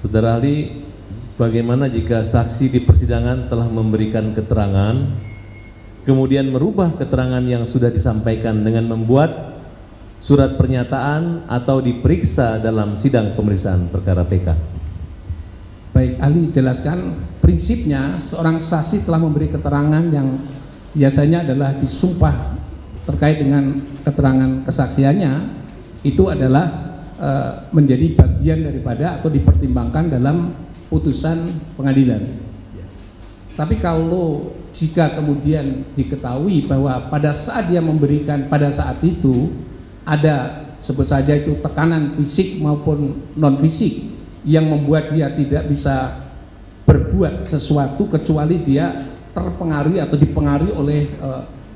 Saudara ahli, bagaimana jika saksi di persidangan telah memberikan keterangan, kemudian merubah keterangan yang sudah disampaikan dengan membuat surat pernyataan atau diperiksa dalam sidang pemeriksaan perkara PK? Baik, ahli jelaskan prinsipnya seorang saksi telah memberi keterangan yang biasanya adalah disumpah terkait dengan keterangan kesaksiannya, itu adalah menjadi bagian daripada atau dipertimbangkan dalam putusan pengadilan. Tapi kalau jika kemudian diketahui bahwa pada saat dia memberikan, pada saat itu ada sebut saja itu tekanan fisik maupun non fisik yang membuat dia tidak bisa berbuat sesuatu kecuali dia terpengaruhi atau dipengaruhi oleh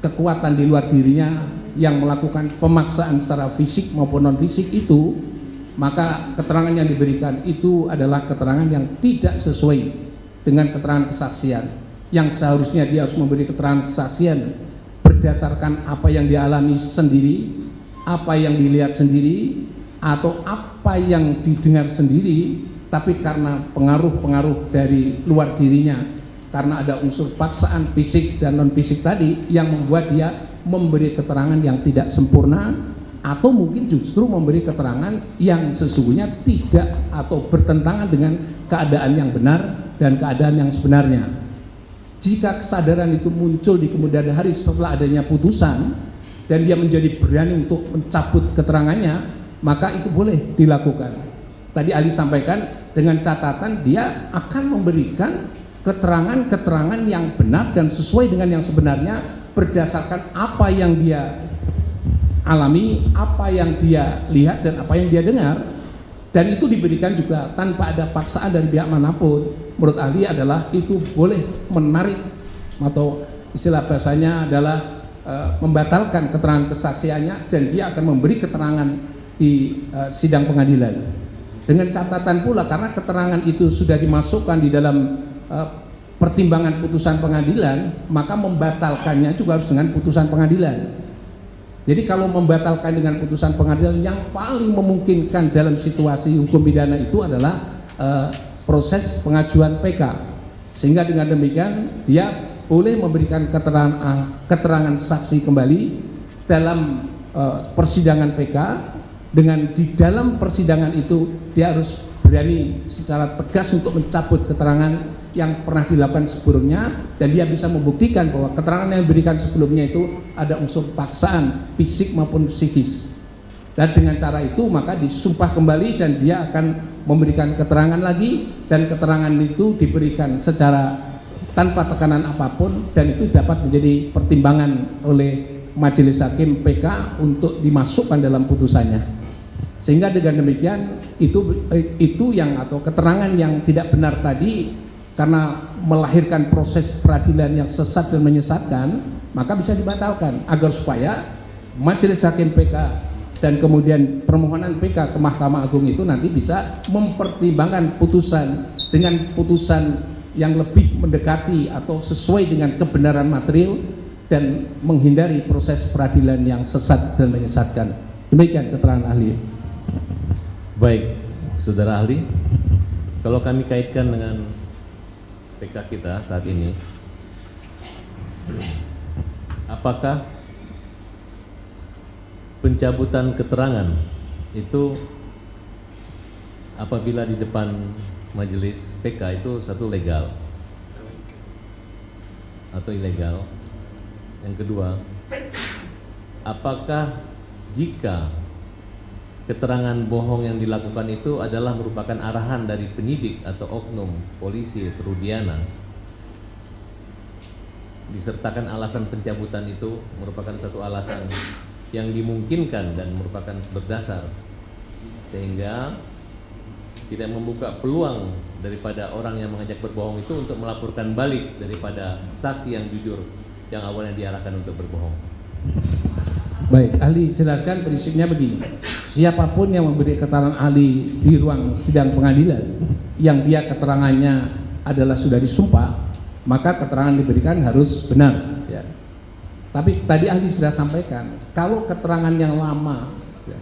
kekuatan di luar dirinya yang melakukan pemaksaan secara fisik maupun non fisik, itu maka keterangan yang diberikan itu adalah keterangan yang tidak sesuai dengan keterangan kesaksian, yang seharusnya dia harus memberi keterangan kesaksian berdasarkan apa yang dialami sendiri, apa yang dilihat sendiri, atau apa yang didengar sendiri, tapi karena pengaruh-pengaruh dari luar dirinya, karena ada unsur paksaan fisik dan non fisik tadi yang membuat dia memberi keterangan yang tidak sempurna, atau mungkin justru memberi keterangan yang sesungguhnya tidak atau bertentangan dengan keadaan yang benar dan keadaan yang sebenarnya. Jika kesadaran itu muncul di kemudian hari setelah adanya putusan dan dia menjadi berani untuk mencabut keterangannya, maka itu boleh dilakukan. Tadi ahli sampaikan dengan catatan dia akan memberikan keterangan-keterangan yang benar dan sesuai dengan yang sebenarnya berdasarkan apa yang dia alami, apa yang dia lihat dan apa yang dia dengar, dan itu diberikan juga tanpa ada paksaan dari pihak manapun. Menurut ahli adalah itu boleh menarik atau istilah bahasanya adalah membatalkan keterangan kesaksiannya, dan dia akan memberi keterangan di sidang pengadilan. Dengan catatan pula karena keterangan itu sudah dimasukkan di dalam pertimbangan putusan pengadilan, maka membatalkannya juga harus dengan putusan pengadilan. Jadi kalau membatalkan dengan putusan pengadilan, yang paling memungkinkan dalam situasi hukum pidana itu adalah proses pengajuan PK. Sehingga dengan demikian dia boleh memberikan keterangan saksi kembali dalam persidangan PK, dengan di dalam persidangan itu dia harus berani secara tegas untuk mencabut keterangan yang pernah dilakukan sebelumnya, dan dia bisa membuktikan bahwa keterangan yang diberikan sebelumnya itu ada unsur paksaan fisik maupun psikis. Dan dengan cara itu maka disumpah kembali dan dia akan memberikan keterangan lagi, dan keterangan itu diberikan secara tanpa tekanan apapun, dan itu dapat menjadi pertimbangan oleh majelis hakim PK untuk dimasukkan dalam putusannya. Sehingga dengan demikian itu yang atau keterangan yang tidak benar tadi, karena melahirkan proses peradilan yang sesat dan menyesatkan, maka bisa dibatalkan agar supaya majelis hakim PK dan kemudian permohonan PK ke Mahkamah Agung itu nanti bisa mempertimbangkan putusan dengan putusan yang lebih mendekati atau sesuai dengan kebenaran material dan menghindari proses peradilan yang sesat dan menyesatkan. Demikian keterangan ahli. Baik, saudara ahli, kalau kami kaitkan dengan PK kita saat ini, apakah pencabutan keterangan itu apabila di depan majelis PK itu satu legal atau ilegal? Yang kedua, apakah jika keterangan bohong yang dilakukan itu adalah merupakan arahan dari penyidik atau oknum polisi Rudiana, disertakan alasan pencabutan itu merupakan satu alasan yang dimungkinkan dan merupakan berdasar, sehingga tidak membuka peluang daripada orang yang mengajak berbohong itu untuk melaporkan balik daripada saksi yang jujur yang awalnya diarahkan untuk berbohong. Baik, ahli jelaskan prinsipnya begini. Siapapun yang memberi keterangan ahli di ruang sidang pengadilan yang dia keterangannya adalah sudah disumpah, maka keterangan diberikan harus benar, ya. Tapi tadi ahli sudah sampaikan, kalau keterangan yang lama, ya,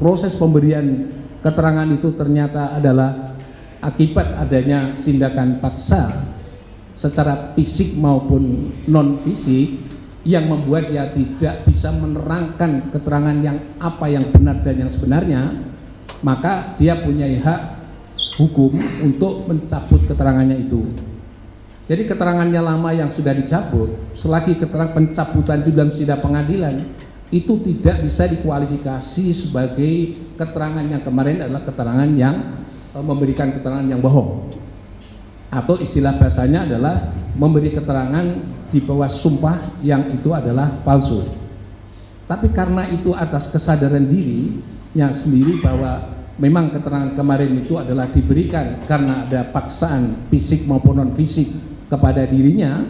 proses pemberian keterangan itu ternyata adalah akibat adanya tindakan paksa secara fisik maupun non fisik yang membuat dia tidak bisa menerangkan keterangan yang apa yang benar dan yang sebenarnya, maka dia punya hak hukum untuk mencabut keterangannya itu. Jadi keterangannya lama yang sudah dicabut, selagi keterangan pencabutan itu dalam sidang pengadilan, itu tidak bisa dikualifikasi sebagai keterangan yang kemarin adalah keterangan yang memberikan keterangan yang bohong, atau istilah bahasanya adalah memberi keterangan di bawah sumpah yang itu adalah palsu. Tapi karena itu atas kesadaran dirinya sendiri bahwa memang keterangan kemarin itu adalah diberikan karena ada paksaan fisik maupun non fisik kepada dirinya,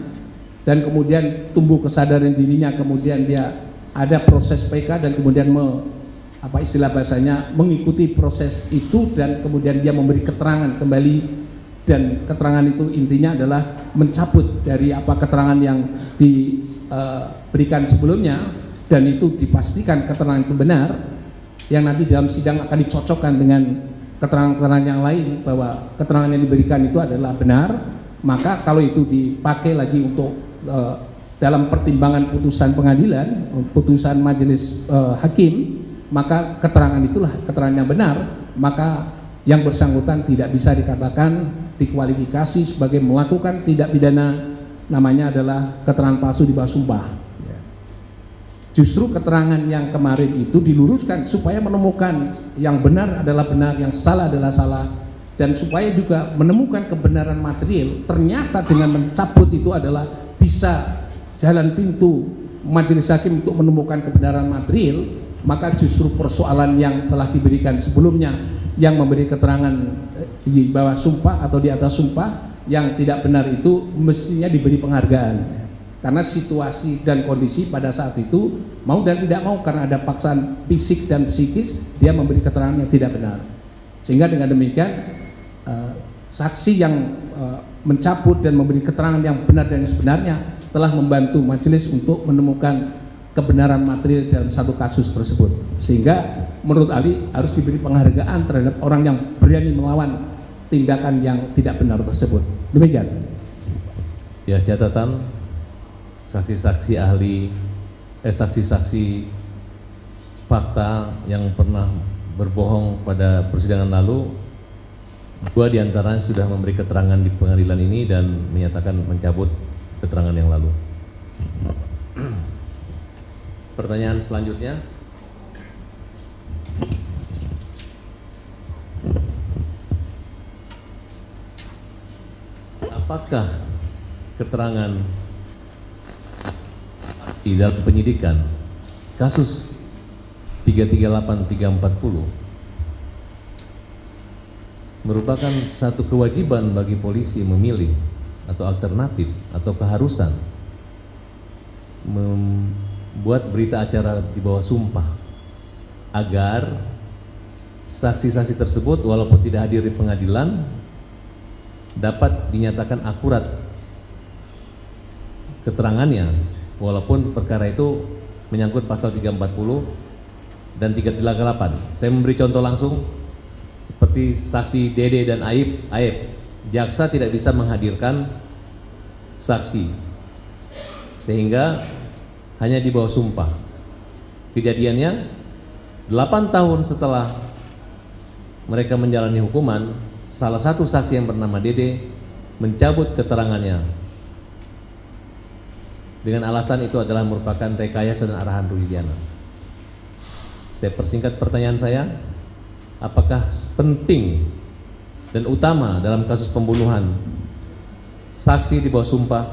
dan kemudian tumbuh kesadaran dirinya, kemudian dia ada proses PK dan kemudian istilah bahasanya mengikuti proses itu, dan kemudian dia memberi keterangan kembali, dan keterangan itu intinya adalah mencabut dari apa keterangan yang diberikan sebelumnya, dan itu dipastikan keterangan itu benar, yang nanti dalam sidang akan dicocokkan dengan keterangan-keterangan yang lain bahwa keterangan yang diberikan itu adalah benar. Maka kalau itu dipakai lagi untuk dalam pertimbangan putusan pengadilan, putusan majelis hakim, maka keterangan itulah keterangan yang benar, maka yang bersangkutan tidak bisa dikatakan dikualifikasi sebagai melakukan tindak pidana, namanya adalah keterangan palsu di bawah sumpah. Justru keterangan yang kemarin itu diluruskan supaya menemukan yang benar adalah benar, yang salah adalah salah, dan supaya juga menemukan kebenaran material. Ternyata dengan mencabut itu adalah bisa jalan pintu majelis hakim untuk menemukan kebenaran material. Maka justru persoalan yang telah diberikan sebelumnya, yang memberi keterangan di bawah sumpah atau di atas sumpah yang tidak benar itu mestinya diberi penghargaan, karena situasi dan kondisi pada saat itu mau dan tidak mau, karena ada paksaan fisik dan psikis, dia memberi keterangan yang tidak benar. Sehingga dengan demikian saksi yang mencabut dan memberi keterangan yang benar dan yang sebenarnya telah membantu majelis untuk menemukan kebenaran material dalam satu kasus tersebut, sehingga menurut Ali harus diberi penghargaan terhadap orang yang berani melawan tindakan yang tidak benar tersebut. Demikian. Ya, catatan saksi-saksi ahli, saksi-saksi fakta yang pernah berbohong pada persidangan lalu, dua diantaranya sudah memberi keterangan di pengadilan ini dan menyatakan mencabut keterangan yang lalu. Pertanyaan selanjutnya. Apakah keterangan saksi dalam penyidikan kasus 338-340 merupakan satu kewajiban bagi polisi memilih atau alternatif atau keharusan membuat berita acara di bawah sumpah agar saksi-saksi tersebut walaupun tidak hadir di pengadilan dapat dinyatakan akurat keterangannya, walaupun perkara itu menyangkut pasal 340 dan 338. Saya memberi contoh langsung seperti saksi Dede dan Aib. Jaksa tidak bisa menghadirkan saksi sehingga hanya di bawah sumpah. Kejadiannya 8 tahun setelah mereka menjalani hukuman, salah satu saksi yang bernama Dede mencabut keterangannya dengan alasan itu adalah merupakan rekayasa dan arahan Rudiana. Saya persingkat pertanyaan saya, apakah penting dan utama dalam kasus pembunuhan saksi di bawah sumpah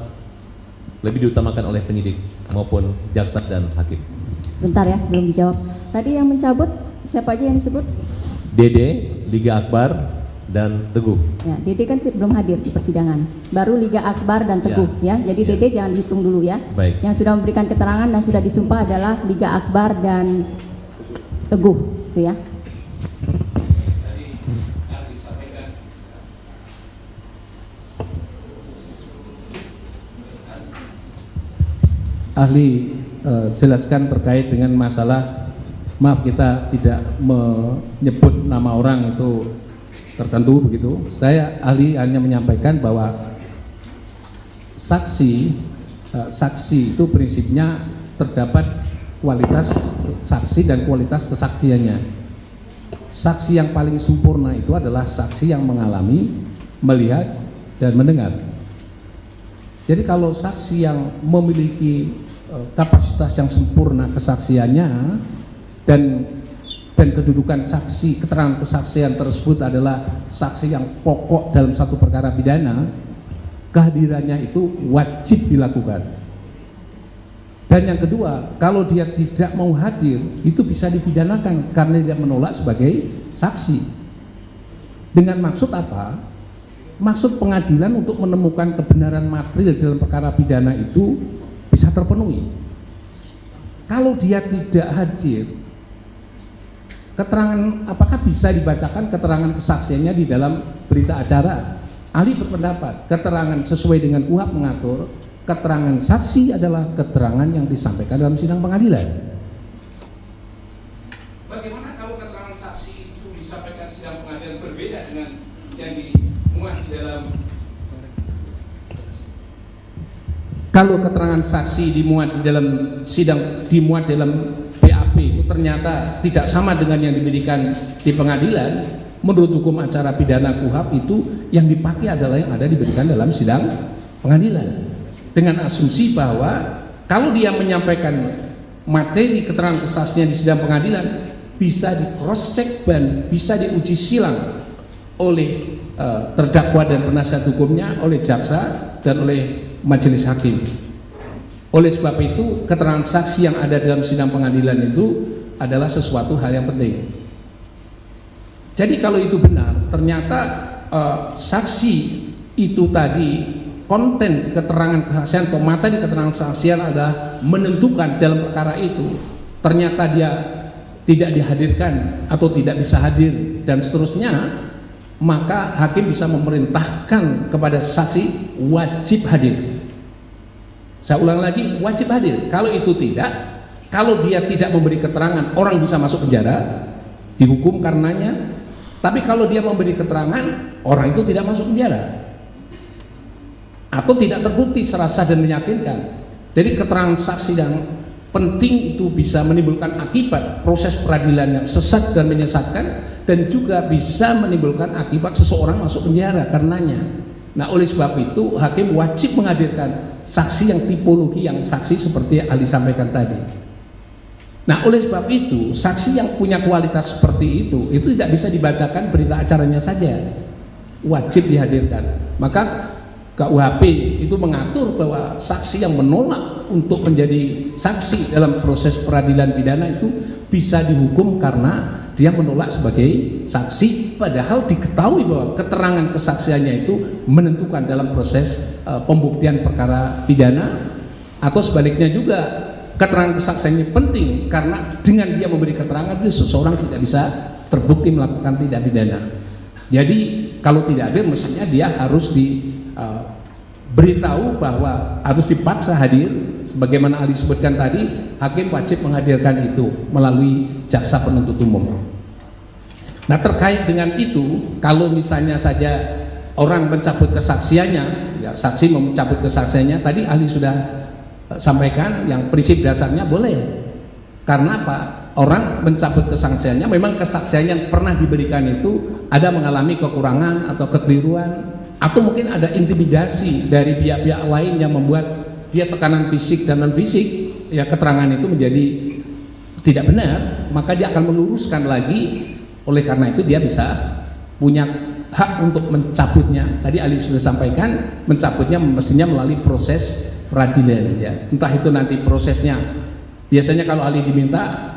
lebih diutamakan oleh penyidik maupun jaksa dan hakim? Sebentar ya, sebelum dijawab. Tadi yang mencabut siapa aja yang disebut? Dede, Liga Akbar, dan Teguh. Ya, Dede kan belum hadir di persidangan. Baru Liga Akbar dan Teguh ya. Jadi Dede jangan dihitung dulu ya. Baik. Yang sudah memberikan keterangan dan sudah disumpah adalah Liga Akbar dan Teguh, itu ya. Ahli jelaskan terkait dengan masalah, maaf kita tidak menyebut nama orang itu tertentu begitu. Saya ahli hanya menyampaikan bahwa saksi itu prinsipnya terdapat kualitas saksi dan kualitas kesaksiannya. Saksi yang paling sempurna itu adalah saksi yang mengalami, melihat, dan mendengar. Jadi kalau saksi yang memiliki kapasitas yang sempurna kesaksiannya dan kedudukan saksi, keterangan kesaksian tersebut adalah saksi yang pokok dalam satu perkara pidana, kehadirannya itu wajib dilakukan. Dan yang kedua, kalau dia tidak mau hadir, itu bisa dipidanakan karena dia menolak sebagai saksi. Dengan maksud apa? Maksud pengadilan untuk menemukan kebenaran material dalam perkara pidana itu bisa terpenuhi. Kalau dia tidak hadir, keterangan apakah bisa dibacakan keterangan kesaksiannya di dalam berita acara? Ahli berpendapat keterangan sesuai dengan KUHP mengatur keterangan saksi adalah keterangan yang disampaikan dalam sidang pengadilan. Bagaimana kalau keterangan saksi itu disampaikan sidang pengadilan berbeda dengan yang dimuat di dalam? Kalau keterangan saksi dimuat di dalam sidang, dimuat dalam BAP itu ternyata tidak sama dengan yang diberikan di pengadilan, menurut hukum acara pidana KUHP itu yang dipakai adalah yang ada diberikan dalam sidang pengadilan. Dengan asumsi bahwa kalau dia menyampaikan materi keterangan kesaksiannya di sidang pengadilan bisa di cross check dan bisa diuji silang oleh terdakwa dan penasihat hukumnya, oleh jaksa dan oleh majelis hakim. Oleh sebab itu keterangan saksi yang ada dalam sidang pengadilan itu adalah sesuatu hal yang penting. Jadi kalau itu benar, ternyata saksi itu tadi konten keterangan kesaksian atau materi keterangan kesaksian adalah menentukan dalam perkara itu, ternyata dia tidak dihadirkan atau tidak bisa hadir dan seterusnya, maka hakim bisa memerintahkan kepada saksi wajib hadir. Saya ulang lagi, wajib hadir. Kalau itu tidak, kalau dia tidak memberi keterangan, orang bisa masuk penjara, dihukum karenanya. Tapi kalau dia memberi keterangan, orang itu tidak masuk penjara atau tidak terbukti secara sah dan meyakinkan. Jadi keterangan saksi yang penting itu bisa menimbulkan akibat proses peradilan yang sesat dan menyesatkan, dan juga bisa menimbulkan akibat seseorang masuk penjara karenanya. Nah, oleh sebab itu hakim wajib menghadirkan saksi yang tipologi yang saksi seperti yang ahli sampaikan tadi. Nah, oleh sebab itu saksi yang punya kualitas seperti itu tidak bisa dibacakan berita acaranya saja, wajib dihadirkan. Maka KUHP itu mengatur bahwa saksi yang menolak untuk menjadi saksi dalam proses peradilan pidana itu bisa dihukum karena dia menolak sebagai saksi, padahal diketahui bahwa keterangan kesaksiannya itu menentukan dalam proses pembuktian perkara pidana. Atau sebaliknya juga, keterangan kesaksiannya penting karena dengan dia memberi keterangan itu seseorang tidak bisa terbukti melakukan tindak pidana. Jadi kalau tidak hadir mestinya dia harus beritahu bahwa harus dipaksa hadir, sebagaimana ahli sebutkan tadi, hakim wajib menghadirkan itu melalui jaksa penuntut umum. Nah, terkait dengan itu, kalau misalnya saja orang mencabut kesaksiannya, ya saksi mencabut kesaksiannya, tadi ahli sudah sampaikan yang prinsip dasarnya boleh. Karena apa? Orang mencabut kesaksiannya, memang kesaksian yang pernah diberikan itu ada mengalami kekurangan atau kekeliruan, atau mungkin ada intimidasi dari pihak-pihak lain yang membuat dia tekanan fisik dan non fisik, ya keterangan itu menjadi tidak benar, maka dia akan meluruskan lagi. Oleh karena itu dia bisa punya hak untuk mencabutnya. Tadi Ali sudah sampaikan, mencabutnya mestinya melalui proses peradilan, ya. Entah itu nanti prosesnya, biasanya kalau Ali diminta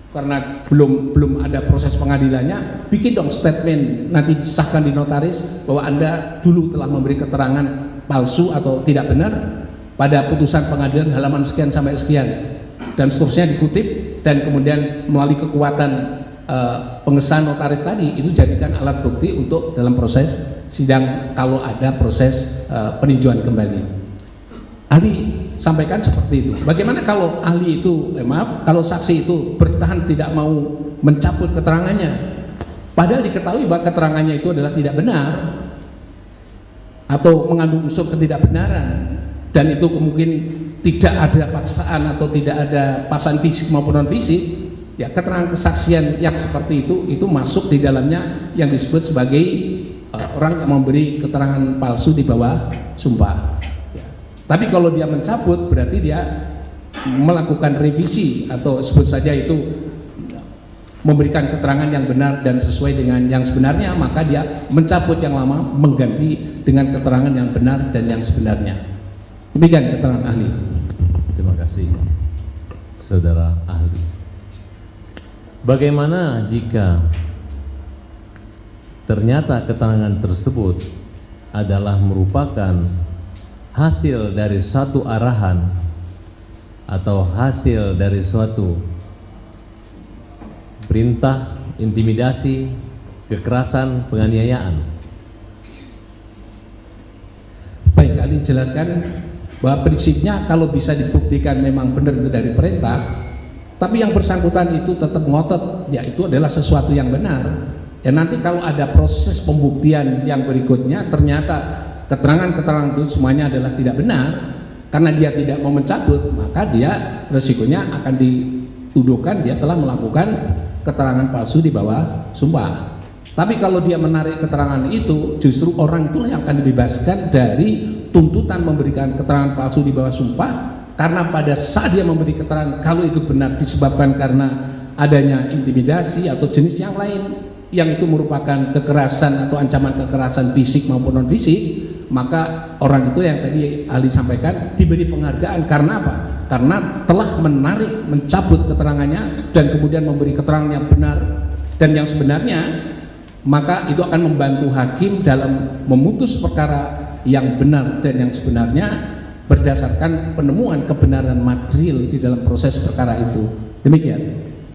karena belum ada proses pengadilannya, bikin dong statement, nanti disahkan di notaris bahwa Anda dulu telah memberi keterangan palsu atau tidak benar pada putusan pengadilan halaman sekian sampai sekian, dan seterusnya dikutip, dan kemudian melalui kekuatan pengesahan notaris tadi itu jadikan alat bukti untuk dalam proses sidang kalau ada proses peninjauan kembali. Ahli sampaikan seperti itu. Bagaimana kalau ahli itu, kalau saksi itu bertahan tidak mau mencabut keterangannya, padahal diketahui bahwa keterangannya itu adalah tidak benar atau mengandung unsur ketidakbenaran, dan itu mungkin tidak ada paksaan atau tidak ada paksaan fisik maupun non fisik, ya keterangan kesaksian yang seperti itu masuk di dalamnya yang disebut sebagai orang yang memberi keterangan palsu di bawah sumpah. Ya. Tapi kalau dia mencabut berarti dia melakukan revisi atau sebut saja itu memberikan keterangan yang benar dan sesuai dengan yang sebenarnya, maka dia mencabut yang lama mengganti dengan keterangan yang benar dan yang sebenarnya. Demikian keterangan ahli. Terima kasih, saudara ahli. Bagaimana jika ternyata keterangan tersebut adalah merupakan hasil dari satu arahan atau hasil dari suatu perintah, intimidasi, kekerasan, penganiayaan? Baik, ahli jelaskan bahwa prinsipnya kalau bisa dibuktikan memang benar itu dari perintah, tapi yang bersangkutan itu tetap ngotot, ya itu adalah sesuatu yang benar. Ya nanti kalau ada proses pembuktian yang berikutnya ternyata keterangan-keterangan itu semuanya adalah tidak benar, karena dia tidak mau mencabut, maka dia resikonya akan dituduhkan dia telah melakukan keterangan palsu di bawah sumpah. Tapi kalau dia menarik keterangan itu, justru orang itulah yang akan dibebaskan dari tuntutan memberikan keterangan palsu di bawah sumpah, karena pada saat dia memberi keterangan kalau itu benar disebabkan karena adanya intimidasi atau jenis yang lain yang itu merupakan kekerasan atau ancaman kekerasan fisik maupun non fisik, maka orang itu yang tadi ahli sampaikan diberi penghargaan. Karena apa? Karena telah menarik, mencabut keterangannya dan kemudian memberi keterangan yang benar dan yang sebenarnya, maka itu akan membantu hakim dalam memutus perkara yang benar dan yang sebenarnya berdasarkan penemuan kebenaran material di dalam proses perkara itu. Demikian.